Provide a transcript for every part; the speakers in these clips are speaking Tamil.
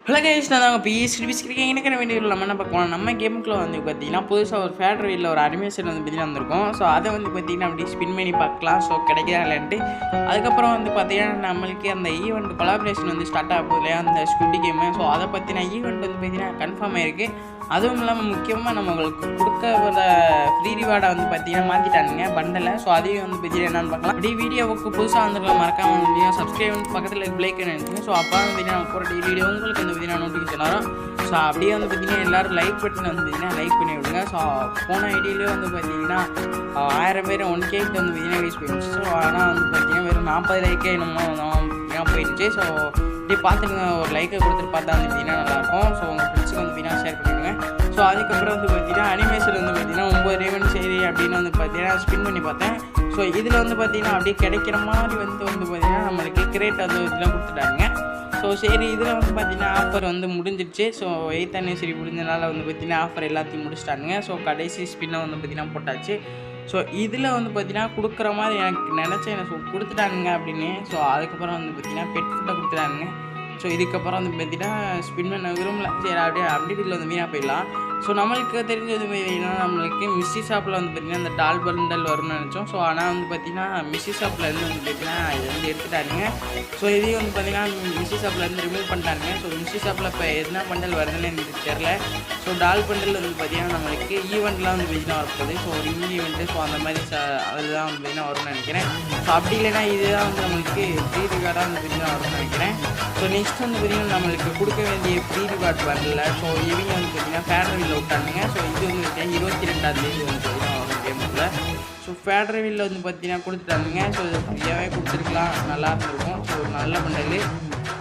ஹலோ கைஸ், நான் தான் பிஸ்கிரிக்கேன். எனக்கு வேண்டியது நம்ம என்ன பார்க்கலாம், நம்ம கேமுக்குள்ள வந்து பார்த்தீங்கன்னா புதுசாக ஒரு ஃபேட்ரியில் ஒரு அனிமேஷன் வந்து பார்த்தீங்கன்னா வந்திருக்கும். ஸோ அதை வந்து பார்த்தீங்கன்னா அப்படி ஸ்பின் பண்ணி பார்க்கலாம். ஸோ கிடைக்குதா இல்லைன்ட்டு. அதுக்கப்புறம் வந்து பார்த்தீங்கன்னா நம்மளுக்கு அந்த ஈவெண்ட் கொலாபரேஷன் வந்து ஸ்டார்ட் ஆக போகுது இல்லையா, அந்த ஸ்குட்டி கேமு. ஸோ அதை பற்றின ஈவெண்ட் வந்து பார்த்தீங்கன்னா கன்ஃபார்ம் ஆயிருக்கு. அதுவும் இல்லாமல் முக்கியமாக நம்மளுக்கு கொடுக்க ஃப்ரீ ரிவார்டை வந்து பார்த்தீங்கன்னா மாற்றிட்டானுங்க பண்டலை. ஸோ அதையும் வந்து பார்த்தீங்கன்னா என்னென்னு பார்க்கலாம். அப்படி வீடியோவுக்கு புதுசாக வந்துருக்கலாம், மறக்காம வந்து சப்ஸ்கிரைப் பக்கத்தில் பிளேக் நினைச்சுங்க. ஸோ அப்போ வந்து பார்த்தீங்கன்னா போகிற டெய்லி வீடியோ உங்களுக்கு வந்து பார்த்தீங்கன்னா நோட்டிஃபிகேஷன் வரும். ஸோ அப்படியே வந்து பார்த்தீங்கன்னா எல்லோரும் லைக் பட்டன் வந்து பார்த்தீங்கன்னா லைக் பண்ணி விடுங்க. ஸோ போன ஐடியிலே வந்து பார்த்தீங்கன்னா 1000 பேர் 1K வந்து பார்த்தீங்கன்னா யூஸ் பண்ணிச்சு. ஸோ ஆனால் வந்து பார்த்தீங்கன்னா வெறும் 40 லைக்கே என்னமோ போயிடுச்சு. ஸோ இப்படி பார்த்துங்க, ஒரு லைக்கை கொடுத்துட்டு பார்த்தா வந்து பார்த்தீங்கன்னா நல்லாயிருக்கும். ஸோ உங்கள் ஃப்ரெண்ட்ஸுக்கு வந்து பார்த்தீங்கன்னா ஷேர் பண்ணிவிடுங்க. ஸோ அதுக்கப்புறம் வந்து பார்த்தீங்கன்னா அனிமேஷன் வந்து பார்த்தீங்கன்னா 9 ஈவெண்ட் சரி அப்படின்னு வந்து பார்த்தீங்கன்னா ஸ்பின் பண்ணி பார்த்தேன். ஸோ இதில் வந்து பார்த்தீங்கன்னா அப்படியே கிடைக்கிற மாதிரி வந்து பார்த்தீங்கன்னா நம்மளுக்கு கிரேட் அது இதெல்லாம் கொடுத்துட்டாங்க. ஸோ சரி, இதில் வந்து பார்த்தீங்கன்னா ஆஃபர் வந்து முடிஞ்சிடுச்சு. ஸோ 8th anniversary முடிஞ்சனால வந்து பார்த்தீங்கன்னா ஆஃபர் எல்லாத்தையும் முடிச்சிட்டானுங்க. ஸோ கடைசி ஸ்பின்னை வந்து பார்த்தீங்கன்னா போட்டாச்சு. ஸோ இதில் வந்து பார்த்தீங்கன்னா கொடுக்குற மாதிரி எனக்கு நினச்சேன், ஸோ கொடுத்துட்டானுங்க அப்படின்னு. ஸோ அதுக்கப்புறம் வந்து பார்த்தீங்கன்னா பெட் ஃபுட்டை கொடுத்துட்டானுங்க. ஸோ இதுக்கப்புறம் வந்து பார்த்தீங்கன்னா ஸ்பின் பண்ண விரும்பல. சரி, அப்படியே அப்டேட்டில் வந்து வீணாக போயிடலாம். ஸோ நம்மளுக்கு தெரிஞ்சது பார்த்தீங்கன்னா நம்மளுக்கு மிஸ்ஸி ஷாப்பில் வந்து பார்த்திங்கன்னா இந்த டால் பண்டல் வரும்னு நினச்சோம். ஸோ ஆனால் வந்து பார்த்திங்கன்னா மிஸ்ஸி ஷாப்லேருந்து வந்து பார்த்திங்கன்னா இது வந்து எடுத்துட்டானுங்க. ஸோ இதையும் வந்து பார்த்திங்கன்னா மிஸ்ஸி ஷாப்லேருந்து ரிமூவ் பண்ணிட்டாங்க. ஸோ மிஸ்ஸி ஷாப்பில் இப்போ எதுனா பண்டல் வருதுன்னு எனக்கு தெரில. ஸோ டால் பண்டல் வந்து பார்த்திங்கன்னா நம்மளுக்கு ஈவெண்ட்லாம் வந்து பார்த்திங்கன்னா வரப்போகுது. ஸோ ஒரு இந்தி ஈவெண்ட்டு, ஸோ அந்த மாதிரி அதில் தான் வந்து பார்த்திங்கன்னா வரும்னு நினைக்கிறேன். ஸோ அப்படி இல்லைன்னா இதுதான் வந்து நம்மளுக்கு ஃப்ரீ ரிவார்டாக வந்து பார்த்திங்கன்னா வரும்னு நினைக்கிறேன். ஸோ நெக்ஸ்ட் வந்து பார்த்திங்கன்னா நம்மளுக்கு கொடுக்க வேண்டிய ஃப்ரீ ரிவார்ட் வரல. ஸோ இவங்க வந்து பார்த்திங்கன்னா ஃபேட்ரிவில் விட்டானுங்க. ஸோ இது வந்து 22ஆம் தேதி வந்து பார்த்திங்கன்னா வரும் கேமுக்குள்ள. ஸோ ஃபேட்ரிவில் வந்து பார்த்திங்கன்னா கொடுத்துட்டானுங்க. ஸோ இது ஃப்ரீயாகவே கொடுத்துருக்கலாம், நல்லா இருந்திருக்கும். ஸோ ஒரு நல்ல பண்டல்.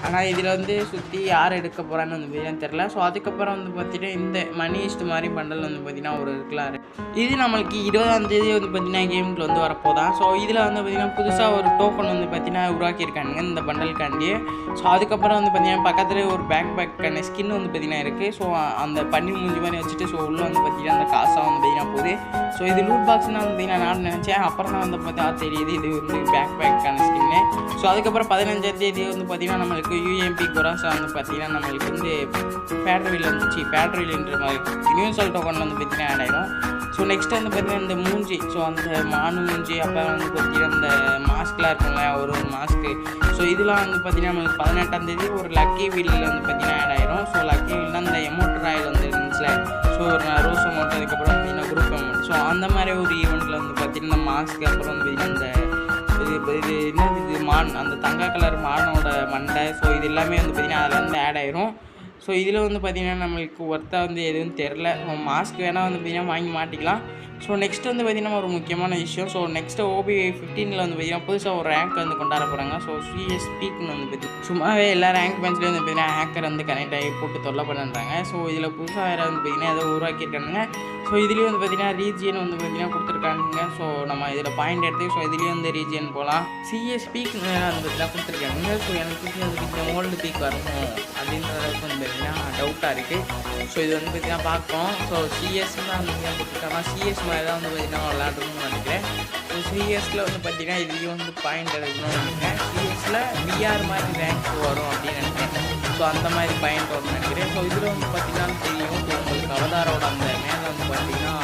ஆனால் இதில் வந்து சுற்றி யார் எடுக்க போகிறான்னு வந்து பார்த்தீங்கன்னா தெரில. ஸோ அதுக்கப்புறம் வந்து பார்த்திங்கன்னா இந்த மணி ஈஸ்ட் மாதிரி பண்டல் வந்து பார்த்திங்கன்னா ஒரு இருக்கலாம். இது நம்மளுக்கு 20ஆம் தேதி வந்து பார்த்திங்கன்னா கேமுக்கு வந்து வரப்போதான். ஸோ இதில் வந்து பார்த்திங்கன்னா புதுசாக ஒரு டோக்கன் வந்து பார்த்திங்கன்னா உருவாக்கியிருக்கானுங்க இந்த பண்டலுக்காண்டியே. ஸோ அதுக்கப்புறம் வந்து பார்த்திங்கன்னா பக்கத்துலேயே ஒரு பேக்கான ஸ்கின் வந்து பார்த்திங்கன்னா இருக்குது. ஸோ அந்த பண்ணி மூஞ்சி மாதிரி வச்சுட்டு ஸோ உள்ளே வந்து பார்த்திங்கன்னா அந்த காசாக வந்து பார்த்திங்கன்னா போகுது. ஸோ இது லூட் பாக்ஸ்னால் வந்து பார்த்திங்கன்னா நான் நினச்சேன். அப்புறம் தான் வந்து பார்த்தா தெரியுது இது வந்து பேக்கான ஸ்கின்னு. ஸோ அதுக்கப்புறம் 15ஆம் தேதி வந்து பார்த்திங்கன்னா நம்மளுக்கு UMP கொராசா வந்து பார்த்திங்கன்னா நம்மளுக்கு வந்து ஃபேட்ரிவில் வந்துச்சு. ஃபேட்ரில்ன்ற மாதிரி யூனிவர்சல் டோக்கன் வந்து பார்த்திங்கன்னா ஆட் ஆகிடும். ஸோ நெக்ஸ்ட் வந்து பார்த்திங்கன்னா இந்த மூஞ்சி, ஸோ அந்த மானு மூஞ்சி, அப்புறம் வந்து பார்த்திங்கன்னா இந்த மாஸ்க்லாம் இருக்கும்ல ஒரு மாஸ்க்கு. ஸோ இதெல்லாம் வந்து பார்த்திங்கன்னா நம்மளுக்கு 18ஆம் தேதி ஒரு லக்கி வீலில் வந்து பார்த்திங்கன்னா ஆட் ஆகிடும். ஸோ லக்கி வீல்னால் அந்த எமோட்டர் ஆயில் வந்து இருந்துச்சுல, ஸோ ஒரு ரோஸ் அமௌண்ட், அதுக்கப்புறம் பார்த்திங்கன்னா குரூப் அமௌண்ட். ஸோ அந்த மாதிரி ஒரு ஈவெண்ட்டில் வந்து பார்த்திங்கன்னா இந்த மாஸ்க்கு, அப்புறம் வந்து பார்த்திங்கன்னா இந்த இது என்னது இது மான், அந்த தங்க கலர் மானோட மண்டை. ஸோ இது எல்லாமே வந்து பார்த்திங்கன்னா அதில் வந்து ஆட் ஆயிரும். ஸோ இதில் வந்து பார்த்திங்கன்னா நம்மளுக்கு ஒர்த்தாக வந்து எதுவும் தெரில. மாஸ்க் வேணால் வந்து பார்த்திங்கன்னா வாங்கி மாட்டிக்கலாம். ஸோ நெக்ஸ்ட் வந்து பார்த்திங்கன்னா ஒரு முக்கியமான விஷயம். ஸோ நெக்ஸ்ட்டு OB15 வந்து பார்த்திங்கன்னா புதுசாக ஒரு ரேங்க் வந்து கொண்டாட போகிறாங்க. ஸோ CS பீக்னு வந்து பார்த்திங்கன்னா சும்மாவே எல்லா ரேங்க் பெஞ்ச்லேயும் வந்து பார்த்திங்கன்னா ஹேக்கர் வந்து கனெக்ட் ஆகி போட்டு தொல்லை பண்ணுறாங்க. ஸோ இதில் புதுசாக வேறு வந்து பார்த்திங்கன்னா ஏதோ உருவாக்கியிருக்கானுங்க. ஸோ இதுலேயும் வந்து பார்த்திங்கன்னா ரீஜியன் வந்து பார்த்திங்கன்னா கொடுத்துருக்கானுங்க. ஸோ நம்ம இதில் பாயிண்ட் எடுத்து ஸோ இதுலேயும் வந்து ரீஜியன் போகலாம். CS பீக் வந்து பார்த்திங்கன்னா கொடுத்துருக்கானுங்க. ஸோ எனக்கு அதுக்கு ஓல்டு பீக் வரணும் அப்படின்ற அளவுக்கு வந்து பார்த்திங்கன்னா டவுட்டாக இருக்குது. ஸோ இது வந்து பார்த்திங்கன்னா பார்ப்போம். ஸோ சிஎஸ்ன்னு தான் வந்து கொடுத்துருக்காங்க. சிஎஸ் மாதிரி தான் வந்து பார்த்திங்கன்னா விளாடணும்னு நினைக்கிறேன். ஸோ சிஎஸில் வந்து பார்த்திங்கன்னா இதுலேயும் வந்து பாயிண்ட் எடுக்கணும்னு நினைக்கிறேன். சிஎஸில் VR மாதிரி ரேங்க் வரும் அப்படின்னு நினைக்கிறேன். ஸோ அந்த மாதிரி பாயிண்ட் வரும்னு நினைக்கிறேன். ஸோ இதில் வந்து பார்த்திங்கன்னா தெரியும் உங்களுக்கு அவதாரோட அந்த மேலே வந்து பார்த்திங்கன்னா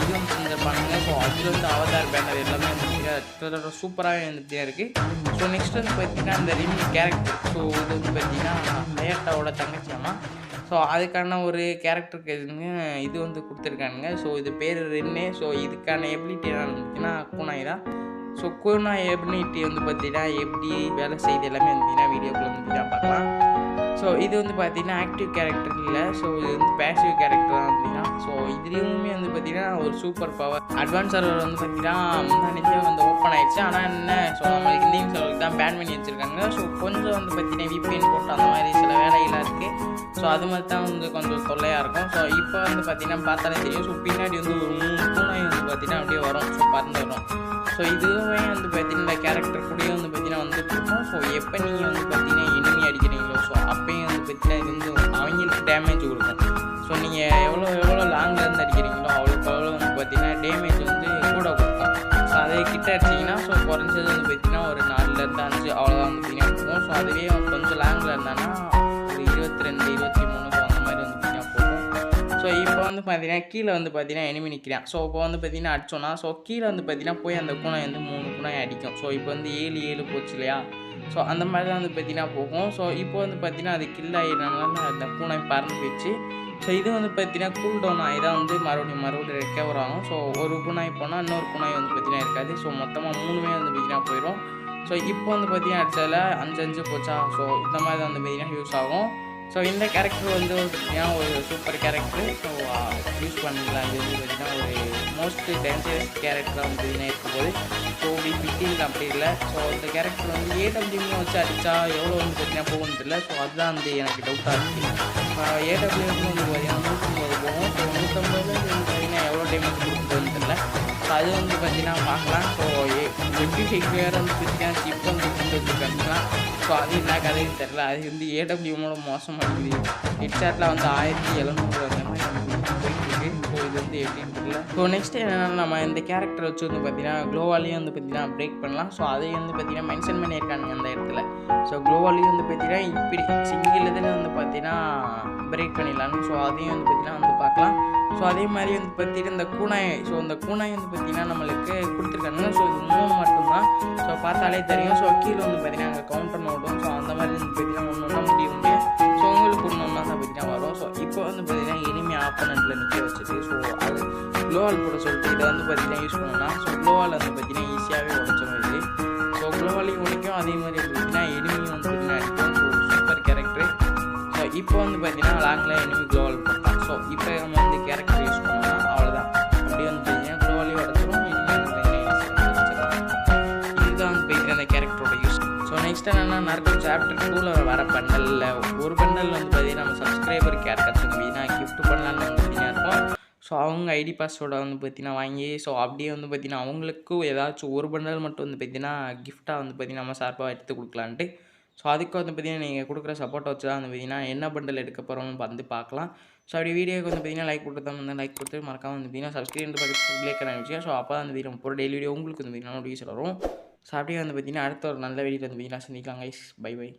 இது வந்து செஞ்சிருப்பானுங்க. ஸோ அதில் வந்து அவதார் பேனர் எல்லாமே வந்து சூப்பராகவே வந்துகிட்டே இருக்குது. ஸோ நெக்ஸ்ட் வந்து பார்த்திங்கன்னா இந்த ரிமி கேரக்டர். ஸோ இது வந்து பார்த்திங்கன்னா ஹயாட்டாவோட தங்கச்சியாமா. ஸோ அதுக்கான ஒரு கேரக்டருக்கு இது வந்து கொடுத்துருக்கானுங்க. ஸோ இது பேர் ரென்னே. ஸோ இதுக்கான எபிலிட்டி என்னன்னு பார்த்தீங்கன்னா கூனாய் தான். ஸோ கூனாய் எபிலிட்டி வந்து பார்த்திங்கன்னா எப்படி வேலை செய்யுது எல்லாமே வந்து பார்த்திங்கன்னா வீடியோக்குள்ள வந்து பார்த்திங்கன்னா பார்க்கலாம். ஸோ இது வந்து பார்த்திங்கன்னா ஆக்டிவ் கேரக்டர் இல்லை. ஸோ இது வந்து பேசிவ் கேரக்டர் தான் அப்படின்னா. ஸோ இதுலேயுமே வந்து பார்த்திங்கன்னா ஒரு சூப்பர் பவர் அட்வான்ஸ் சர்வர் வந்து பார்த்திங்கன்னா முன்னாடியே வந்து ஓப்பன் ஆகிடுச்சு. ஆனால் என்ன, ஸோ நம்மளுக்கு இந்தியன் சர்வருக்கு தான் பேன் பண்ணி வச்சுருக்காங்க. ஸோ கொஞ்சம் வந்து பார்த்திங்கன்னா VPN போட்டு அந்த மாதிரி சில வேலைகளாக இருக்குது. ஸோ அது மாதிரி தான் வந்து கொஞ்சம் தொல்லையாக இருக்கும். ஸோ இப்போ வந்து பார்த்திங்கன்னா பார்த்தாலே தெரியும். ஸோ பின்னாடி வந்து ஒரு 3 பூனை வந்து பார்த்திங்கன்னா அப்படியே வரும். ஸோ பறந்து வரும். ஸோ இதுவே வந்து பார்த்திங்கன்னா இந்த கேரக்டர் கூடயே வந்து பார்த்திங்கன்னா வந்து கொடுக்கும். ஸோ எப்போ நீங்கள் வந்து பார்த்திங்கன்னா இனிமே அடிக்கிறீங்களோ ஸோ அப்போயும் வந்து பார்த்திங்கன்னா இது வந்து அவங்களுக்கு டேமேஜ் கொடுக்கும். ஸோ நீங்கள் எவ்வளோ லாங்லேருந்து அடிக்கிறீங்களோ அவ்வளோ வந்து பார்த்திங்கன்னா டேமேஜ் வந்து கூட கொடுக்கும். ஸோ அதே கிட்ட அடிச்சிங்கன்னா ஸோ குறைஞ்சது வந்து பார்த்திங்கன்னா ஒரு 4 to 5 அவ்வளோதான் வந்து பார்த்திங்கன்னா இருக்கும். ஸோ அதுவே கொஞ்சம் லாங்கில் இருந்தாங்கன்னா ஒரு 22 வந்து பார்த்தீங்கன்னா கீழே வந்து பார்த்தீங்கன்னா எனிமி நிற்கிறான். ஸோ இப்போ வந்து பார்த்தீங்கன்னா அடிச்சோன்னா ஸோ கீழே வந்து பார்த்தீங்கன்னா போய் அந்த கூனாய் வந்து 3 கூனாய் அடிக்கும். ஸோ இப்போ வந்து 7 போச்சு இல்லையா? ஸோ அந்த மாதிரி தான் வந்து பார்த்தீங்கன்னா போகும். ஸோ இப்போ வந்து பார்த்தீங்கன்னா அது கில் ஆகிடுறதுனால அந்த கூனாய் பறந்து போயிடுச்சு. ஸோ இது வந்து பார்த்தீங்கன்னா கூல் டவுன் ஆகி தான் வந்து மறுபடியும் ரெக்கவர் ஆகும். ஸோ ஒரு கூனாய் போனால் இன்னொரு கூனாய் வந்து பார்த்தீங்கன்னா இருக்காது. ஸோ மொத்தமாக 3மே வந்து பார்த்தீங்கன்னா போயிடும். ஸோ இப்போ வந்து பார்த்தீங்கன்னா அடிச்சதில் 5 போச்சா. ஸோ இந்த மாதிரி தான் வந்து பார்த்தீங்கன்னா யூஸ் ஆகும். ஸோ இந்த கேரக்டர் வந்து பார்த்தீங்கன்னா ஒரு சூப்பர் கேரக்டர். ஸோ யூஸ் பண்ணிக்கலாம். இது வந்து பார்த்தீங்கன்னா ஒரு மோஸ்ட் டேஞ்சரஸ் கேரக்டராக வந்து பார்த்தீங்கன்னா இருக்கும்போது ஸோ V15 அப்படி இல்லை. ஸோ இந்த கேரக்டர் வந்து ஏடபிள்யூன்னு வச்சு அடித்தா எவ்வளோ வந்து பார்த்தீங்கன்னா போகும்னு தெரியல. ஸோ அதுதான் வந்து எனக்கு டவுட்டாக இருக்குது. ஏடபிள்யூன்னு வந்து பார்த்தீங்கன்னா 150 போகும். ஸோ 150 வந்து பார்த்தீங்கன்னா எவ்வளோ டேமேஜ் கொடுக்குதுன்னு தெரியல. ஸோ அது வந்து பார்த்தீங்கன்னா பார்க்கலாம். ஸோ MP5 வேறு வந்து பார்த்தீங்கன்னா சிப் வந்து கொண்டு வந்துருக்காங்கன்னா ஸோ அது என்ன கதைன்னு தெரில. அது வந்து ஏடபிள்யூமோட மோசமாக இருக்குது. ஹெட்ஷாட்டில் வந்து 1700 அந்த மாதிரி போயிட்டுருக்கு. ஸோ இது வந்து எப்படின்னு தெரியல. ஸோ நெக்ஸ்ட் என்னென்னா நம்ம இந்த கேரக்டர் வச்சு வந்து பார்த்தீங்கன்னா க்ளோவாலையும் வந்து பார்த்தீங்கன்னா பிரேக் பண்ணலாம். ஸோ அதையும் வந்து பார்த்தீங்கன்னா மென்ஷன் பண்ணியிருக்காங்க அந்த இடத்துல. ஸோ க்ளோவாலையும் வந்து பார்த்தீங்கன்னா இப்படி சிங்கிள் இதில் வந்து பார்த்தீங்கன்னா பிரேக் பண்ணிடலான்னு. ஸோ அதையும் வந்து பார்த்தீங்கன்னா வந்து பார்க்கலாம். ஸோ அதே மாதிரி வந்து பார்த்தீங்கன்னா இந்த கூனாய் இந்த கூனாய் வந்து பார்த்தீங்கன்னா நம்மளுக்கு கொடுத்துருக்காங்க. ஸோ இது 3 மட்டும்தான். ஸோ பார்த்தாலே தெரியும். ஸோ கீழே வந்து பார்த்தீங்கன்னா அங்கே கவுண்டர் நோட்டும். ஸோ அந்த மாதிரி வந்து பார்த்தீங்கன்னா ஒன்று முடியும். ஸோ உங்களுக்கு ஒன்று தான் பார்த்தீங்கன்னா வரும். ஸோ இப்போ வந்து பார்த்தீங்கன்னா எனிமி ஆப்போனண்ட்டில் நிற்க வச்சுட்டு ஸோ அது க்ளோவால் போட சொல்லிட்டு இதை வந்து பார்த்தீங்கன்னா யூஸ் பண்ணலாம். ஸோ க்ளோவால் வந்து பார்த்தீங்கன்னா ஈஸியாகவே உடைச்சிடும் இது. ஸோ க்ளோவாலையும் உடைக்கும். அதே மாதிரி பார்த்தீங்கன்னா எனிமியும் வந்து பார்த்தீங்கன்னா அடிக்கும். So super character. ஸோ இப்போ வந்து பார்த்தீங்கன்னா லாங்கில் எனிமி க்ளோவால் போட்டான். ஸோ இப்போ நம்ம வந்து கேரக்டர் யூஸ் பண்ணோம்னா அவ்வளோதான். அப்படியே வந்து பார்த்தீங்கன்னா க்ளோவாலையும் உடச்சிடும். எனிமி வந்து பார்த்தீங்கன்னா இதுதான் வந்து பார்த்தீங்கன்னா அந்த கேரக்டரோட யூஸ். ஸோ நெக்ஸ்ட் என்னென்னா நர்கோ சாப்டர் 2ல் வர பண்டலில் ஒரு பண்டல் வந்து பார்த்தீங்கன்னா நம்ம சப்ஸ்கிரைபருக்கு யாருக்காச்சும் பார்த்தீங்கன்னா கிஃப்ட் பண்ணலான்னு வந்து பார்த்தீங்கன்னா இருக்கும். ஸோ அவங்க ஐடி பாஸ்வேர்டை வந்து பார்த்தீங்கன்னா வாங்கி ஸோ அப்படியே வந்து பார்த்தீங்கன்னா அவங்களுக்கும் ஏதாச்சும் ஒரு பண்டல் மட்டும் வந்து பார்த்தீங்கன்னா கிஃப்ட்டாக வந்து பார்த்தீங்கன்னா நம்ம சார்பாக எடுத்து கொடுக்கலான்ட்டு. ஸோ அதுக்கு வந்து பார்த்தீங்கன்னா நீங்கள் கொடுக்குற சப்போர்ட்டை வச்சு தான் வந்து பார்த்தீங்கன்னா என்ன பண்டல் எடுக்க போகிறோம்னு வந்து பார்க்கலாம். ஸோ அப்படி வீடியோக்கு வந்து பார்த்தீங்கன்னா லைக் கொடுத்து தான் வந்து லைக் கொடுத்து மறக்காமல் வந்து பார்த்தீங்கன்னா சப்ஸ்கிரைப் பக்கத்து பிளேக்கான விஷயம். ஸோ அப்போ தான் வந்து வீடியோ போகிற டெய்லி வீடியோ உங்களுக்கு வந்து பார்த்தீங்கன்னா நோட்டிஃபிகேஷன் வரும். ஸோ அப்படியே வந்து பார்த்தீங்கன்னா அடுத்த ஒரு நல்ல வீடியோ வந்து பார்த்தீங்கன்னா சந்திக்கலாம் கைஸ். By by.